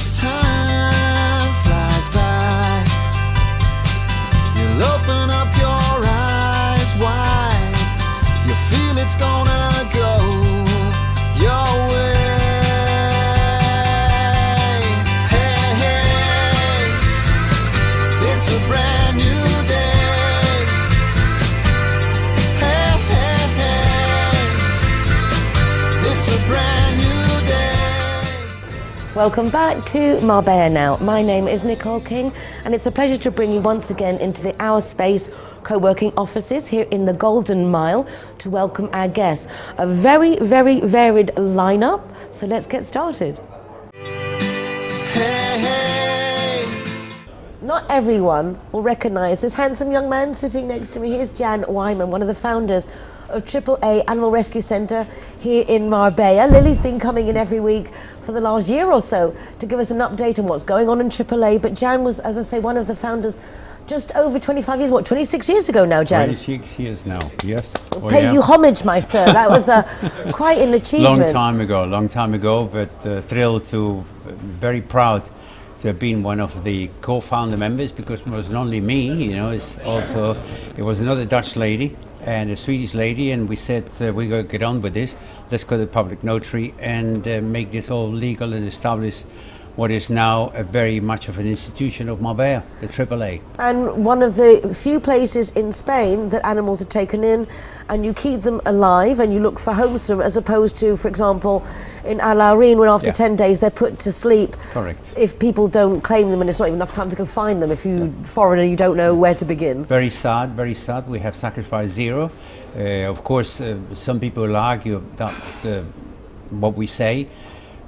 as time flies by, you'll open up your eyes wide. You feel it's gonna go your way. Hey, hey, it's a brand new day. Hey, hey, hey, it's a brand new day. Welcome back to Marbella Now. My name is Nicole King, and it's a pleasure to bring you once again into the Our Space co-working offices here in the Golden Mile to welcome our guests. A very, very varied lineup, so let's get started. Hey, hey. Not everyone will recognise this handsome young man sitting next to me. Here's Jan Weima, one of the founders of Triple A Animal Rescue Centre here in Marbella. Lily's been coming in every week for the last year or so to give us an update on what's going on in Triple A, but Jan was, as I say, one of the founders just over 25 years, 26 years ago now, Jan? 26 years now, yes. Pay you homage, my sir. That was quite an achievement. Long time ago, but thrilled to, very proud to have been one of the co-founder members, because it wasn't only me, you know, it was another Dutch lady and a Swedish lady, and we said we're going to get on with this. Let's go to the public notary and make this all legal and establish what is now a very much of an institution of Marbella, the Triple A. And one of the few places in Spain that animals are taken in and you keep them alive and you look for homes for them, as opposed to, for example, in Alaurín, when after 10 days they're put to sleep. Correct. If people don't claim them and it's not even enough time to go find them, if you foreigner, you don't know where to begin. Very sad, very sad. We have sacrificed zero. Of course, some people will argue that what we say,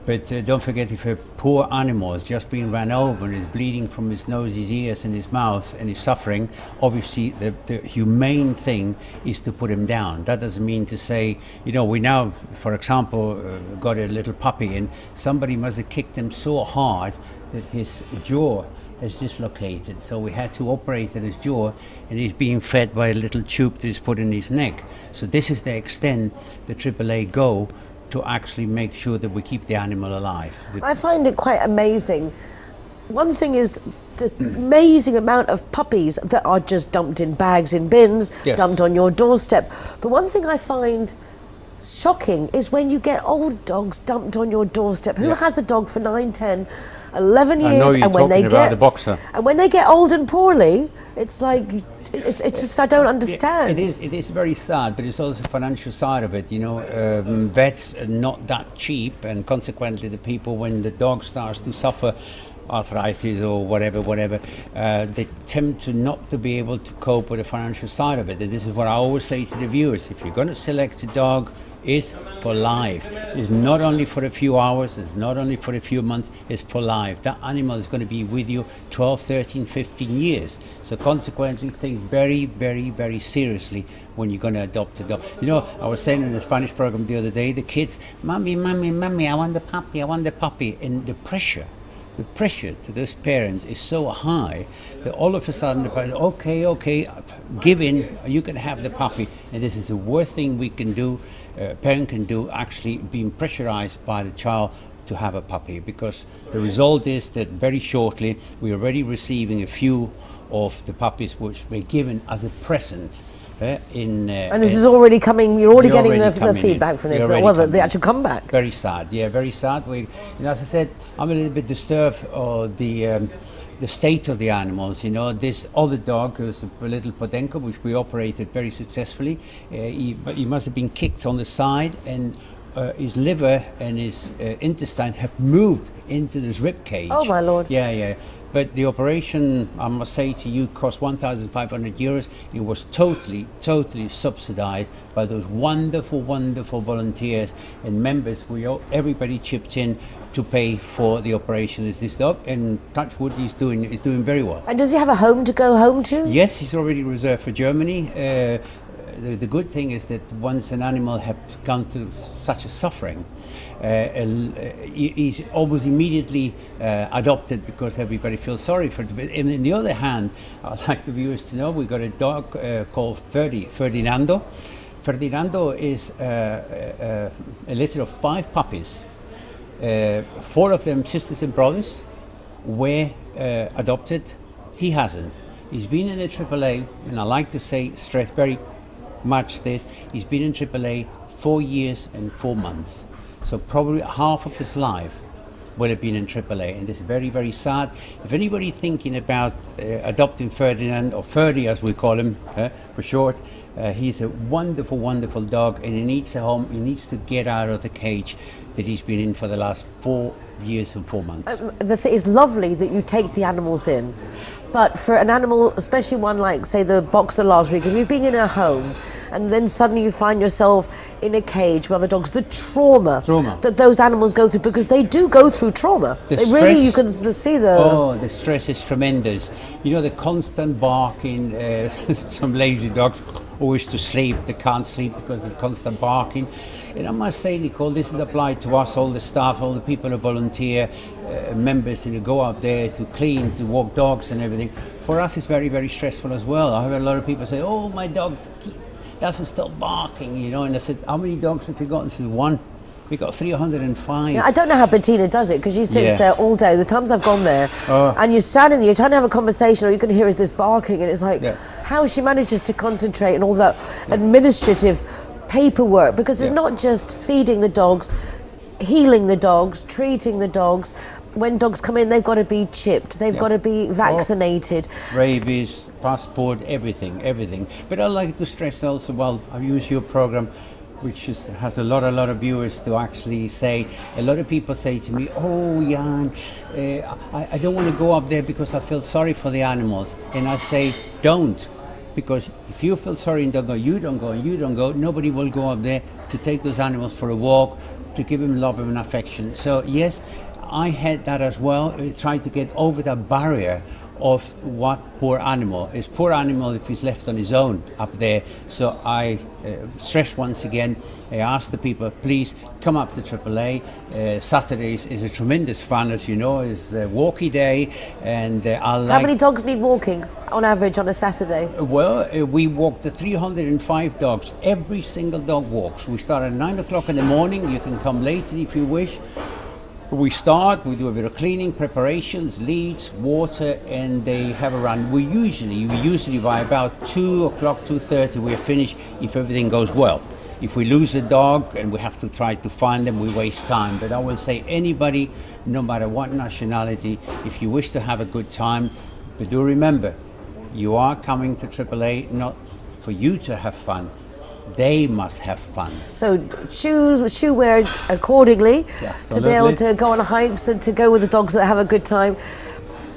but don't forget, if a poor animal has just been run over and is bleeding from his nose, his ears and his mouth and is suffering, obviously the humane thing is to put him down. That doesn't mean to say, you know, we now, for example, got a little puppy and somebody must have kicked him so hard that his jaw has dislocated. So we had to operate on his jaw, and he's being fed by a little tube that is put in his neck. So this is the extent the AAA go to actually make sure that we keep the animal alive. I find it quite amazing. One thing is the amazing amount of puppies that are just dumped in bags, in bins, dumped on your doorstep. But one thing I find shocking is when you get old dogs dumped on your doorstep. Who has a dog for 9, 10, 11 years? I know you're talking about the boxer. And when they get old and poorly, it's like, it's just, I don't understand. Yeah, it is very sad, but it's also the financial side of it. You know, vets are not that cheap, and consequently the people, when the dog starts to suffer arthritis or whatever, they tend to not to be able to cope with the financial side of it. And this is what I always say to the viewers: if you're going to select a dog, it's for life. It's not only for a few hours, it's not only for a few months, it's for life. That animal is going to be with you 12, 13, 15 years. So consequently, think very, very, very seriously when you're going to adopt a dog. You know, I was saying in the Spanish program the other day, the kids, mommy, I want the puppy, and the pressure to those parents is so high that all of a sudden the parents, okay, give in, you can have the puppy. And this is the worst thing we can do, parent can do, actually being pressurized by the child to have a puppy, because the result is that very shortly we're already receiving a few of the puppies which were given as a present. And this is already coming. You're already getting the feedback from this. Well, the actual comeback. Very sad. Yeah, very sad. We, you know, as I said, I'm a little bit disturbed of the state of the animals. You know, this other dog, who's a little Podenco, which we operated very successfully. He must have been kicked on the side, and his liver and his intestine have moved into this rib cage. Oh my lord! Yeah. But the operation, I must say to you, cost 1,500 euros. It was totally subsidized by those wonderful volunteers and members. Everybody chipped in to pay for the operation. Is this dog, and touch wood, he's doing very well. And does he have a home to go home to? Yes, he's already reserved for Germany. The good thing is that once an animal has gone through such a suffering, he's almost immediately adopted, because everybody feels sorry for it. And on the other hand, I'd like the viewers to know we got a dog called Ferdinando. Ferdinando is a litter of 5 puppies. 4 of them sisters and brothers were adopted. He hasn't. He's been in the AAA, and I like to stress very much this, he's been in AAA 4 years and 4 months. So probably half of his life would have been in AAA, and it's very, very sad. If anybody thinking about adopting Ferdinand, or Ferdy as we call him for short, he's a wonderful, wonderful dog, and he needs a home. He needs to get out of the cage that he's been in for the last 4 years and 4 months. It's lovely that you take the animals in, but for an animal, especially one like, say, the boxer last week, if you've been in a home and then suddenly you find yourself in a cage with other dogs, the trauma that those animals go through, because they do go through trauma. The they stress, really, you can see the... Oh, the stress is tremendous. You know, the constant barking, some lazy dogs always to sleep, they can't sleep because of the constant barking. And I must say, Nicole, this is applied to us, all the staff, all the people who volunteer, members, and you go out there to clean, to walk dogs and everything. For us, it's very, very stressful as well. I have a lot of people say, oh, my dog doesn't stop barking, you know, and I said, how many dogs have you got? And she said, 1. We got 305. Yeah, I don't know how Bettina does it, because she sits there all day. The times I've gone there, and you're standing there, you're trying to have a conversation, all you can hear is this barking, and it's like, how she manages to concentrate and all that administrative paperwork, because it's not just feeding the dogs, healing the dogs, treating the dogs. When dogs come in, they've got to be chipped, they've got to be vaccinated. Rabies, passport, everything. But I like to stress also, well, I use your program, which has a lot of viewers, to actually say, a lot of people say to me, oh, Jan, I don't want to go up there because I feel sorry for the animals. And I say, don't. Because if you feel sorry and don't go, you don't go, nobody will go up there to take those animals for a walk, to give them love and affection. So yes, I had that as well, trying to get over that barrier of what poor animal is. Poor animal if he's left on his own up there. So I stress once again, I ask the people, please come up to AAA. Saturdays is a tremendous fun, as you know, it's a walkie day, and How many dogs need walking on average on a Saturday? Well, we walk the 305 dogs. Every single dog walks. We start at 9 o'clock in the morning. You can come later if you wish. We do a bit of cleaning, preparations, leads, water, and they have a run. We usually by about 2 o'clock, 2:30, we're finished if everything goes well. If we lose a dog and we have to try to find them, we waste time. But I will say, anybody, no matter what nationality, if you wish to have a good time, but do remember, you are coming to AAA not for you to have fun. They must have fun. So shoe wear accordingly to be able to go on hikes and to go with the dogs that have a good time.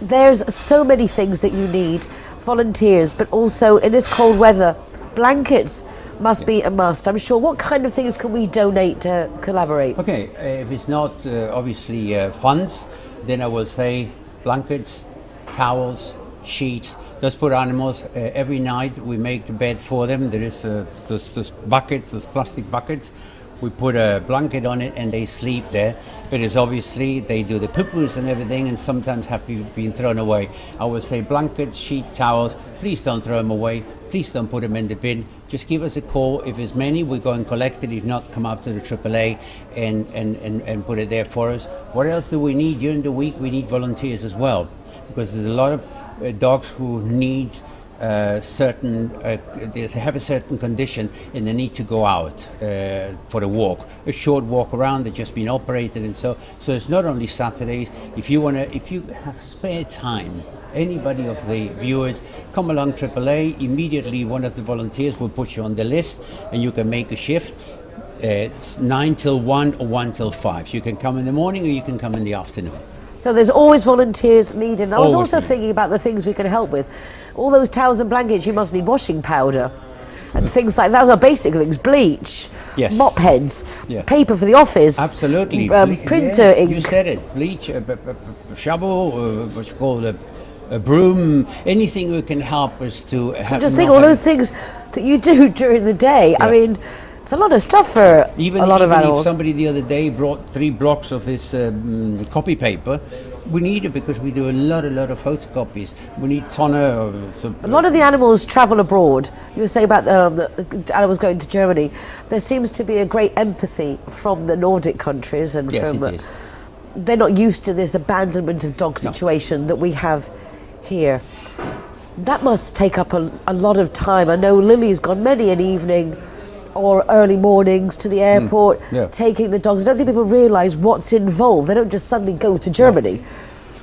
There's so many things that you need. Volunteers, but also in this cold weather, blankets must be a must. I'm sure. What kind of things can we donate to collaborate? Okay, if it's not obviously funds, then I will say blankets, towels, sheets. Those poor animals, every night we make the bed for them. There is those buckets, those plastic buckets. We put a blanket on it and they sleep there. But it's obviously, they do the poo-poos and everything, and sometimes have been thrown away. I would say blankets, sheet, towels, please don't throw them away. Please don't put them in the bin. Just give us a call. If there's many, we go and collect it. If not, come up to the AAA and put it there for us. What else do we need? During the week, we need volunteers as well, because there's a lot of dogs who need they have a certain condition and they need to go out for a walk, a short walk around. They've just been operated, and so it's not only Saturdays. If you have spare time, anybody of the viewers, come along AAA. Immediately, one of the volunteers will put you on the list, and you can make a shift. It's 9 till 1 or 1 till 5. So you can come in the morning or you can come in the afternoon. So there's always volunteers needed. I was also thinking about the things we can help with. All those towels and blankets, you must need washing powder and things like that. Those are basic things. Bleach, mop heads, paper for the office. Absolutely. Printer ink. You said it. Bleach, shovel, what's called a broom, anything that can help us to have... Just think all those things that you do during the day. I mean, it's a lot of stuff for a lot of animals. If somebody the other day brought 3 blocks of this copy paper, we need it because we do a lot of photocopies. We need toner. A lot of the animals travel abroad. You were saying about the animals going to Germany. There seems to be a great empathy from the Nordic countries and from they're not used to this abandonment of dog situation that we have here. That must take up a lot of time. I know Lily's gone many an evening or early mornings to the airport, taking the dogs. I don't think people realise what's involved. They don't just suddenly go to Germany.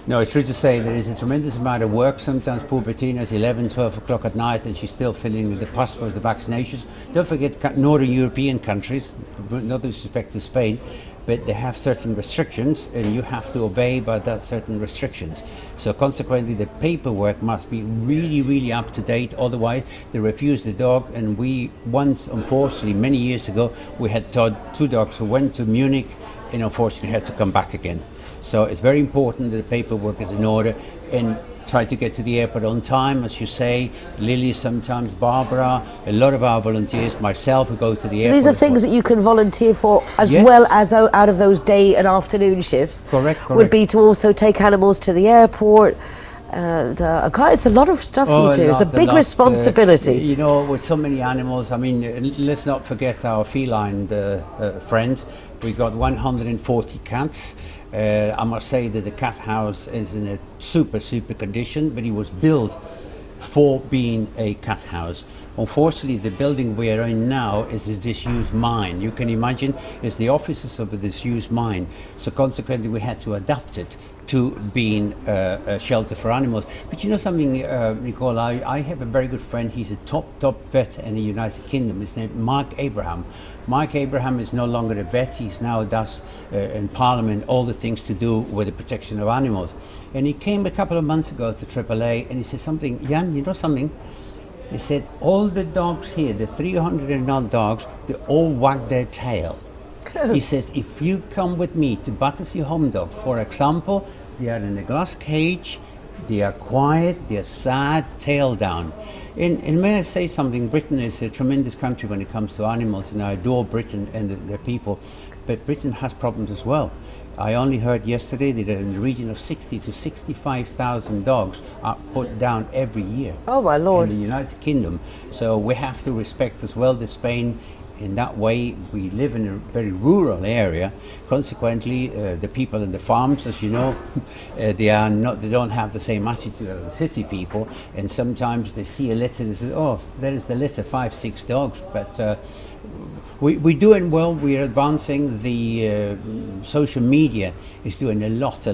No, it's true to say there is a tremendous amount of work. Sometimes poor Bettina's 11, 12 o'clock at night and she's still filling the passports, the vaccinations. Don't forget Northern European countries, not with respect to Spain, but they have certain restrictions and you have to obey by that certain restrictions. So consequently the paperwork must be really, really up to date, otherwise they refuse the dog. And we once, unfortunately, many years ago, we had two dogs who went to Munich and unfortunately had to come back again. So it's very important that the paperwork is in order and try to get to the airport on time, as you say. Lily, sometimes Barbara, a lot of our volunteers, myself, who go to the airport. These are things that you can volunteer for as well as out of those day and afternoon shifts. Correct. Would be to also take animals to the airport. And it's a lot of stuff you do. It's a big responsibility. You know, with so many animals, I mean, let's not forget our feline friends. We got 140 cats. I must say that the cat house is in a super condition, but it was built for being a cat house. Unfortunately, the building we are in now is a disused mine. You can imagine it's the offices of a disused mine. So consequently, we had to adapt it to being a shelter for animals. But you know something, Nicole, I have a very good friend. He's a top vet in the United Kingdom. His name is Mark Abraham. Mark Abraham is no longer a vet. He's now does in Parliament all the things to do with the protection of animals. And he came a couple of months ago to Triple A and he said something, Jan, you know something? He said, all the dogs here, the 300 and odd dogs, they all wag their tail. He says, if you come with me to Battersea Home Dog, for example, they are in a glass cage, they are quiet, they are sad, tail down. And may I say something, Britain is a tremendous country when it comes to animals, and I adore Britain and their people, but Britain has problems as well. I only heard yesterday that in the region of 60 to 65,000 dogs are put down every year. Oh my Lord. In the United Kingdom. So we have to respect as well the Spain. In that way, we live in a very rural area. Consequently, the people in the farms, as you know, they don't have the same attitude as the city people. And sometimes they see a litter and say, "Oh, there is the litter, 5, 6 dogs." But we're doing well. We're advancing. The social media is doing a lot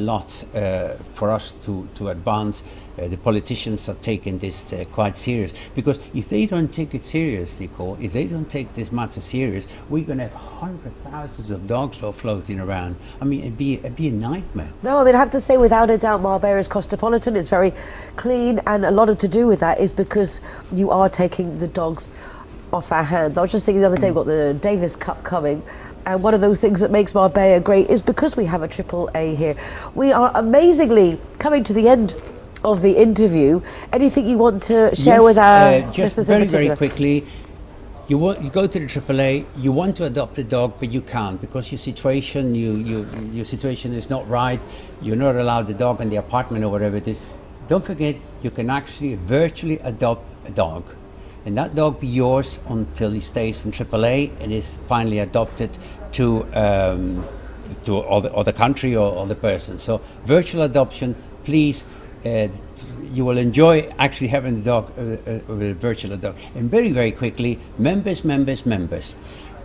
for us to advance. The politicians are taking this quite serious, because if they don't take it serious, Nicole, if they don't take this matter serious, we're going to have hundreds of thousands of dogs floating around. I mean, it'd be a nightmare. No, I mean, I have to say, without a doubt, Marbella is cosmopolitan. It's very clean, and a lot of to do with that is because you are taking the dogs off our hands. I was just thinking the other day, we've got the Davis Cup coming, and one of those things that makes Marbella great is because we have a Triple A here. We are amazingly coming to the end of the interview. Anything you want to share with our just listeners very quickly? You go to the AAA. You want to adopt a dog, but you can't because your situation is not right. You're not allowed the dog in the apartment or whatever it is. Don't forget, you can actually virtually adopt a dog, and that dog be yours until he stays in AAA and is finally adopted to other country or other person. So virtual adoption, please. You will enjoy actually having the dog with a virtual dog. And very quickly, members.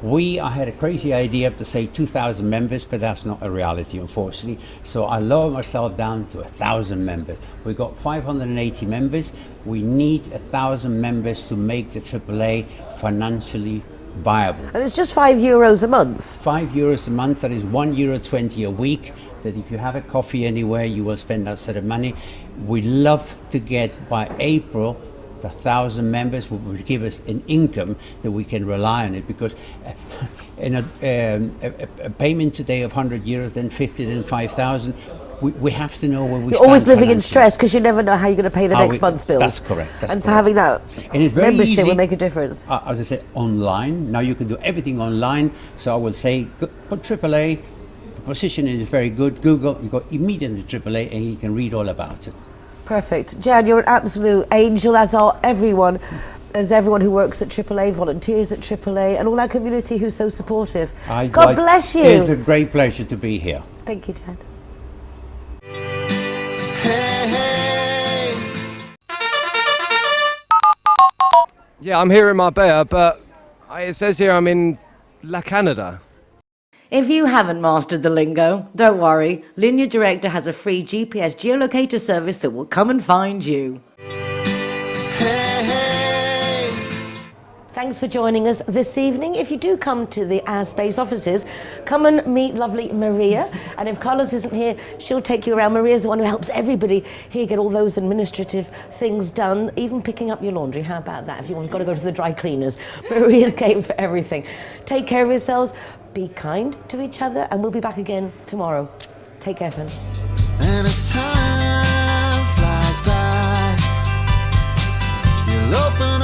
I had a crazy idea to say 2,000 members, but that's not a reality, unfortunately. So I lower myself down to 1,000 members. We've got 580 members. We need 1,000 members to make the AAA financially viable. And it's just €5 a month. €5 a month, that is €1.20 a week. That if you have a coffee anywhere, you will spend that sort of money. We love to get by April 1,000 members, who will give us an income that we can rely on it, because a payment today of €100, then 50, then 5,000. We have to know where we stand. You're always living in stress because you never know how you're going to pay the next month's bill. That's correct. So having that membership will make a difference. As I said, online. Now you can do everything online. So I will say, put AAA. The position is very good. Google, you go immediately to AAA and you can read all about it. Perfect. Jan, you're an absolute angel, as are everyone. As everyone who works at AAA, volunteers at AAA, and all our community who's so supportive. God bless you. It's a great pleasure to be here. Thank you, Jan. Yeah, I'm here in Marbella, but it says here I'm in La Canada. If you haven't mastered the lingo, don't worry. Linear Director has a free GPS geolocator service that will come and find you. Hey, hey. Thanks for joining us this evening. If you do come to the Airspace offices, come and meet lovely Maria. And if Carlos isn't here, she'll take you around. Maria's the one who helps everybody here get all those administrative things done, even picking up your laundry. How about that? If you've got to go to the dry cleaners, Maria's game for everything. Take care of yourselves. Be kind to each other, and we'll be back again tomorrow. Take care, friends. And as time flies by, you'll open